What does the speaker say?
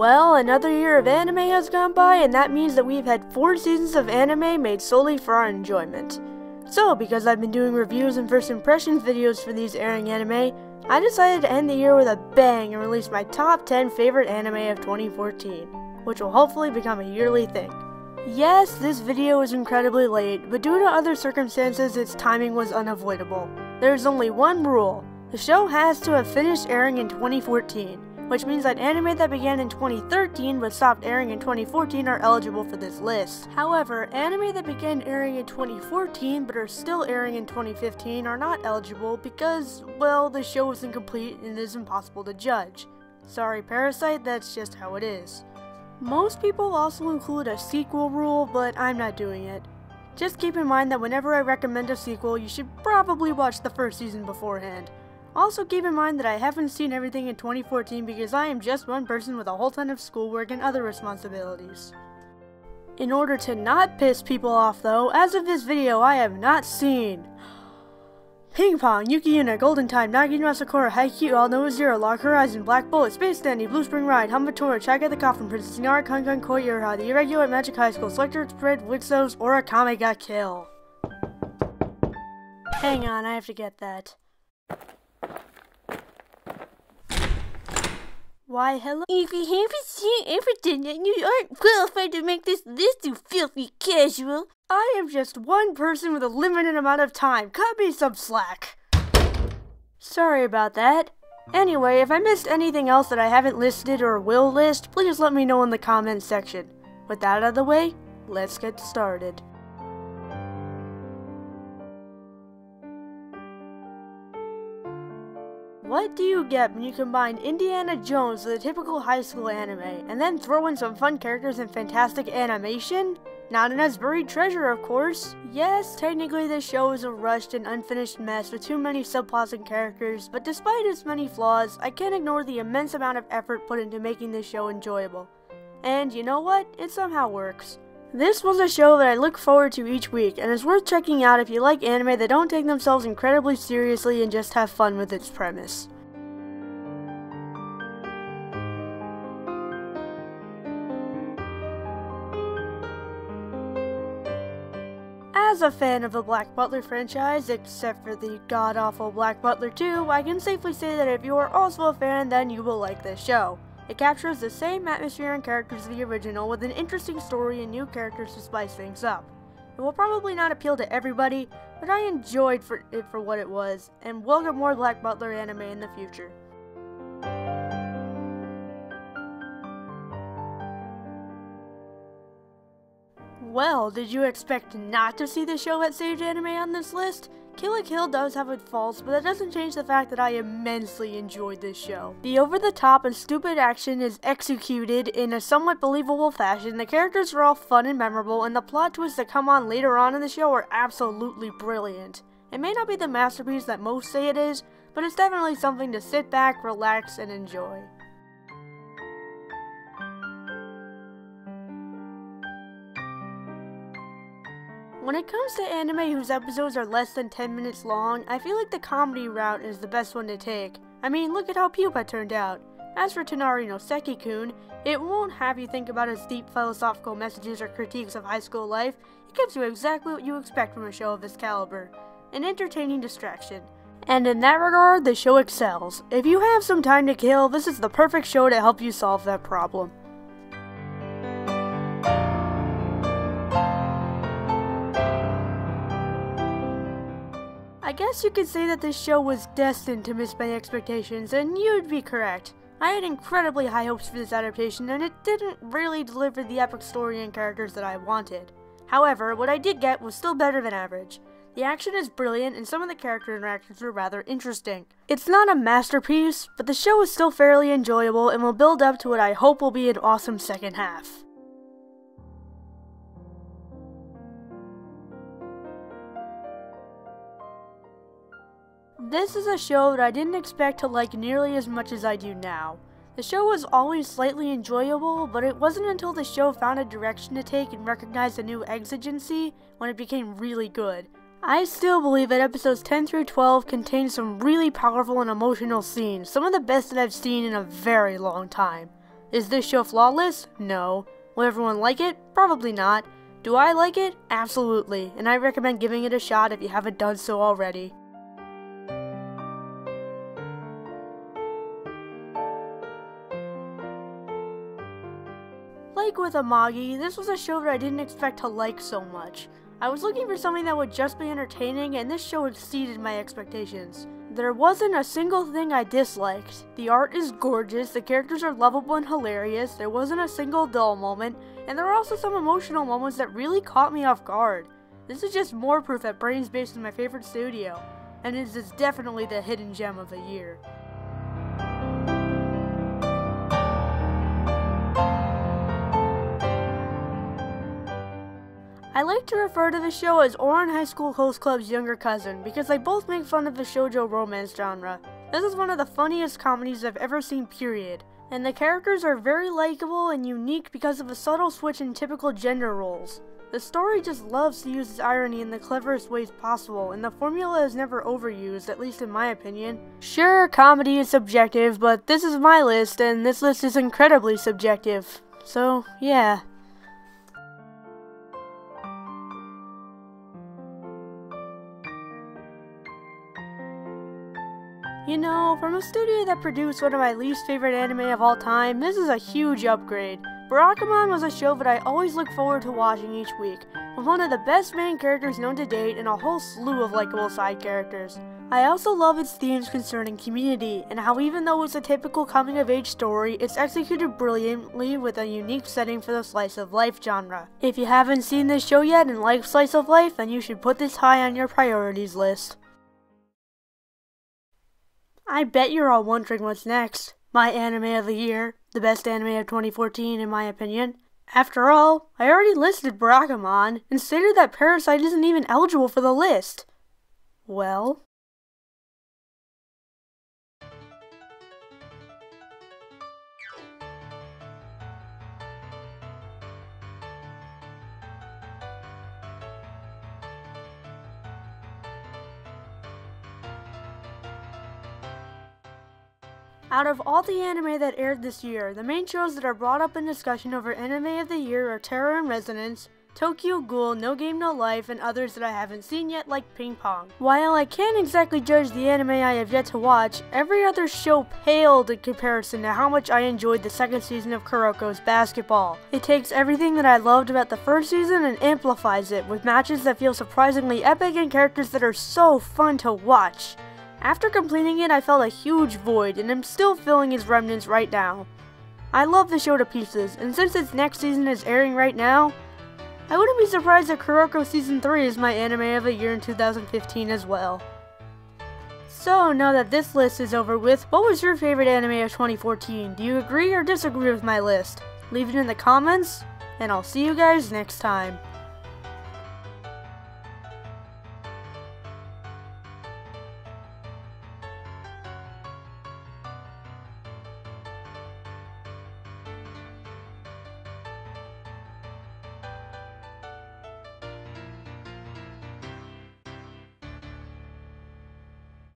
Well, another year of anime has gone by, and that means that we've had 4 seasons of anime made solely for our enjoyment. So, because I've been doing reviews and first impressions videos for these airing anime, I decided to end the year with a bang and release my top 10 favorite anime of 2014, which will hopefully become a yearly thing. Yes, this video is incredibly late, but due to other circumstances, its timing was unavoidable. There's only one rule: the show has to have finished airing in 2014, which means that anime that began in 2013 but stopped airing in 2014 are eligible for this list. However, anime that began airing in 2014 but are still airing in 2015 are not eligible because, well, the show is incomplete and it is impossible to judge. Sorry Parasite, that's just how it is. Most people also include a sequel rule, but I'm not doing it. Just keep in mind that whenever I recommend a sequel, you should probably watch the first season beforehand. Also keep in mind that I haven't seen everything in 2014 because I am just one person with a whole ton of schoolwork and other responsibilities. In order to not piss people off though, as of this video I have not seen Ping Pong, Yuki Yuna, Golden Time, Nagi no Sakura, Haikyuu, All Noah Zero, Log Horizon, Black Bullet, Space Dandy, Blue Spring Ride, Hamatora, Chaga the Coffin Princess, Nyara Kun Koi Iroha, The Irregular Magic High School, Selector Spread, Wixos, or Akame ga Kill. Hang on, I have to get that. Why, hello? If you haven't seen everything, then you aren't qualified to make this list, you filthy casual. I am just one person with a limited amount of time. Cut me some slack. Sorry about that. Anyway, if I missed anything else that I haven't listed or will list, please let me know in the comments section. With that out of the way, let's get started. What do you get when you combine Indiana Jones with a typical high school anime, and then throw in some fun characters and fantastic animation? Nanana's buried treasure, of course. Yes, technically this show is a rushed and unfinished mess with too many subplots and characters, but despite its many flaws, I can't ignore the immense amount of effort put into making this show enjoyable. And you know what? It somehow works. This was a show that I look forward to each week, and is worth checking out if you like anime that don't take themselves incredibly seriously and just have fun with its premise. As a fan of the Black Butler franchise, except for the god-awful Black Butler 2, I can safely say that if you are also a fan, then you will like this show. It captures the same atmosphere and characters of the original with an interesting story and new characters to spice things up. It will probably not appeal to everybody, but I enjoyed it for what it was, and welcome more Black Butler anime in the future. Well, did you expect not to see the show at Saved Anime on this list? Kill la Kill does have its faults, but that doesn't change the fact that I immensely enjoyed this show. The over-the-top and stupid action is executed in a somewhat believable fashion, the characters are all fun and memorable, and the plot twists that come on later on in the show are absolutely brilliant. It may not be the masterpiece that most say it is, but it's definitely something to sit back, relax, and enjoy. When it comes to anime whose episodes are less than 10 minutes long, I feel like the comedy route is the best one to take. I mean, look at how Pupa turned out. As for Tonari no Seki-Kun, it won't have you think about its deep philosophical messages or critiques of high school life. It gives you exactly what you expect from a show of this caliber. An entertaining distraction. And in that regard, the show excels. If you have some time to kill, this is the perfect show to help you solve that problem. I guess you could say that this show was destined to miss my expectations, and you'd be correct. I had incredibly high hopes for this adaptation, and it didn't really deliver the epic story and characters that I wanted. However, what I did get was still better than average. The action is brilliant, and some of the character interactions were rather interesting. It's not a masterpiece, but the show is still fairly enjoyable and will build up to what I hope will be an awesome second half. This is a show that I didn't expect to like nearly as much as I do now. The show was always slightly enjoyable, but it wasn't until the show found a direction to take and recognized a new exigency when it became really good. I still believe that episodes 10 through 12 contain some really powerful and emotional scenes, some of the best that I've seen in a very long time. Is this show flawless? No. Will everyone like it? Probably not. Do I like it? Absolutely, and I recommend giving it a shot if you haven't done so already. Like with Amagi, this was a show that I didn't expect to like so much. I was looking for something that would just be entertaining, and this show exceeded my expectations. There wasn't a single thing I disliked. The art is gorgeous, the characters are lovable and hilarious, there wasn't a single dull moment, and there were also some emotional moments that really caught me off guard. This is just more proof that Brain's based in my favorite studio, and it is definitely the hidden gem of the year. I like to refer to the show as Ouran High School Host Club's younger cousin because they both make fun of the shoujo romance genre. This is one of the funniest comedies I've ever seen, period. And the characters are very likable and unique because of a subtle switch in typical gender roles. The story just loves to use its irony in the cleverest ways possible, and the formula is never overused, at least in my opinion. Sure, comedy is subjective, but this is my list, and this list is incredibly subjective. So, yeah. You know, from a studio that produced one of my least favorite anime of all time, this is a huge upgrade. Barakamon was a show that I always look forward to watching each week, with one of the best main characters known to date and a whole slew of likable side characters. I also love its themes concerning community, and how even though it's a typical coming-of-age story, it's executed brilliantly with a unique setting for the slice of life genre. If you haven't seen this show yet and like slice of life, then you should put this high on your priorities list. I bet you're all wondering what's next. My anime of the year, the best anime of 2014 in my opinion. After all, I already listed Barakamon and stated that Parasite isn't even eligible for the list. Well... Out of all the anime that aired this year, the main shows that are brought up in discussion over anime of the year are Terror in Resonance, Tokyo Ghoul, No Game No Life, and others that I haven't seen yet like Ping Pong. While I can't exactly judge the anime I have yet to watch, every other show paled in comparison to how much I enjoyed the second season of Kuroko's basketball. It takes everything that I loved about the first season and amplifies it, with matches that feel surprisingly epic and characters that are so fun to watch. After completing it, I felt a huge void, and I'm still filling its remnants right now. I love the show to pieces, and since its next season is airing right now, I wouldn't be surprised that Kuroko Season 3 is my anime of the year in 2015 as well. So, now that this list is over with, what was your favorite anime of 2014? Do you agree or disagree with my list? Leave it in the comments, and I'll see you guys next time.